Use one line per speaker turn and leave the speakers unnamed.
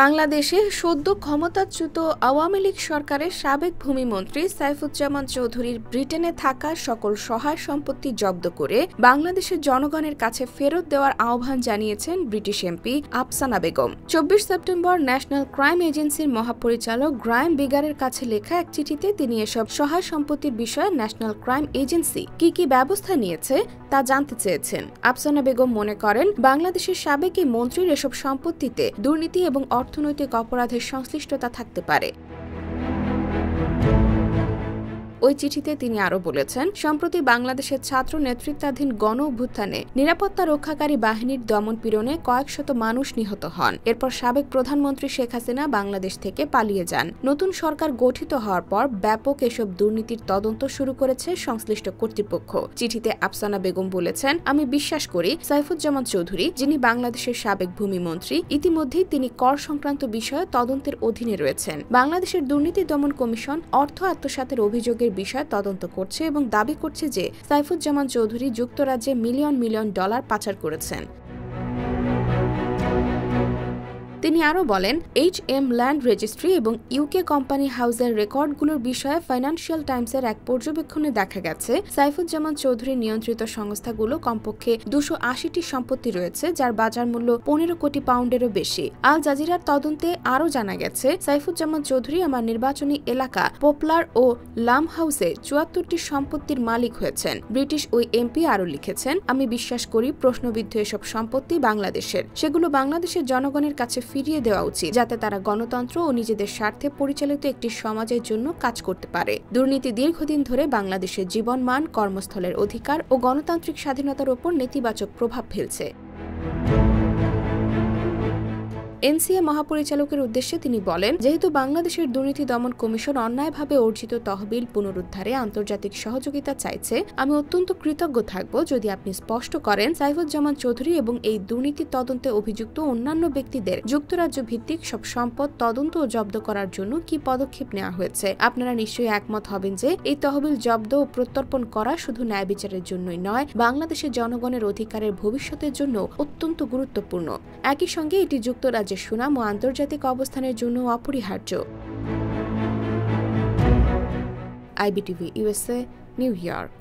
বাংলাদেশে সদ্য ক্ষমতাচ্যুত আওয়ামী লীগ সরকারের সাবেক ভূমিমন্ত্রী সাইফুজ্জামান চৌধুরীর ব্রিটেনে থাকা সকল সহায় সম্পত্তি জব্দ করে বাংলাদেশের জনগণের কাছে ফেরত দেওয়ার আহ্বান জানিয়েছেন British MP Afsana Begum. 24 September national crime এজেন্সির মহাপরিচালক গ্রায়েম বিগারের কাছে লেখা এক চিঠিতে তিনি এসব সহায় সম্পত্তির বিষয়ে ন্যাশনাল ক্রাইম এজেন্সি কি ব্যবস্থা নিয়েছে তা জানতে চেয়েছেন। আফসানা বেগম মনে করেন, বাংলাদেশের সাবেক এই মন্ত্রীর এসব সম্পত্তিতে দুর্নীতি এবং অর্থনৈতিক অপরাধের সংশ্লিষ্টতা থাকতে পারে। ওই চিঠিতে তিনি আরও বলেছেন, সম্প্রতি বাংলাদেশের ছাত্র নেতৃত্বাধীন গণ অভ্যুত্থানে নিরাপত্তা রক্ষাকারী বাহিনীর দমনপীড়নে কয়েকশত মানুষ নিহত হন। এরপর সাবেক প্রধানমন্ত্রী শেখ হাসিনা বাংলাদেশ থেকে পালিয়ে যান। নতুন সরকার গঠিত হওয়ার পর ব্যাপক এসব দুর্নীতির তদন্ত শুরু করেছে সংশ্লিষ্ট কর্তৃপক্ষ। চিঠিতে আফসানা বেগম বলেছেন, আমি বিশ্বাস করি সাইফুজ্জামান চৌধুরী, যিনি বাংলাদেশের সাবেক ভূমিমন্ত্রী, ইতিমধ্যেই তিনি কর সংক্রান্ত বিষয়ে তদন্তের অধীনে রয়েছেন। বাংলাদেশের দুর্নীতি দমন কমিশন অর্থ আত্মসাতের অভিযোগের বিষয় তদন্ত করছে এবং দাবি করছে যে সাইফুজ্জামান চৌধুরী যুক্তরাজ্যে মিলিয়ন ডলার পাচার করেছেন। তিনি আরও বলেন, HM ল্যান্ড রেজিস্ট্রি এবং ইউকে কোম্পানি হাউসের রেকর্ডগুলোর বিষয়ে ফাইন্যান্সিয়াল টাইমসের এক পর্যবেক্ষণে দেখা গেছে, সাইফুজ্জামান চৌধুরী নিয়ন্ত্রিত সংস্থাগুলো কমপক্ষে 280টি সম্পত্তি রয়েছে, যার বাজার মূল্য 15 কোটি পাউন্ডেরও বেশি। আল জাজিরার তদন্তে আরও জানা গেছে, সাইফুজ্জামান চৌধুরী আমার নির্বাচনী এলাকা পপলার ও লাম হাউসে 74টি সম্পত্তির মালিক হয়েছেন। ব্রিটিশ ওই এমপি আরও লিখেছেন, আমি বিশ্বাস করি প্রশ্নবিদ্ধ এসব সম্পত্তি বাংলাদেশের, সেগুলো বাংলাদেশের জনগণের কাছে ফিরিয়ে দেওয়া উচিত, যাতে তারা গণতন্ত্র ও নিজেদের স্বার্থে পরিচালিত একটি সমাজের জন্য কাজ করতে পারে। দুর্নীতি দীর্ঘদিন ধরে বাংলাদেশের জীবনমান, কর্মস্থলের অধিকার ও গণতান্ত্রিক স্বাধীনতার ওপর নেতিবাচক প্রভাব ফেলছে। এনসিএ মহাপরিচালকের উদ্দেশ্যে তিনি বলেন, যেহেতু বাংলাদেশের দুর্নীতি দমন কমিশন অন্যায়ভাবে অর্জিত তহবিল পুনরুদ্ধারে আন্তর্জাতিক সহযোগিতা চাইছে, আমি অত্যন্ত কৃতজ্ঞ থাকব যদি আপনি স্পষ্ট করেন সাইফুজ্জামান চৌধুরী এবং এই দুর্নীতি তদন্তে অভিযুক্ত অন্যান্য ব্যক্তিদের যুক্তরাজ্য ভিত্তিক সব সম্পদ তদন্ত ও জব্দ করার জন্য কি পদক্ষেপ নেওয়া হয়েছে। আপনারা নিশ্চয়ই একমত হবেন যে এই তহবিল জব্দ ও প্রত্যর্পণ করা শুধু ন্যায় বিচারের জন্যই নয়, বাংলাদেশের জনগণের অধিকারের ভবিষ্যতের জন্য অত্যন্ত গুরুত্বপূর্ণ। একই সঙ্গে এটি যুক্তরাজ্য সুনাম ও আন্তর্জাতিক অবস্থানের জন্য অপরিহার্য। IBTV USA, new York.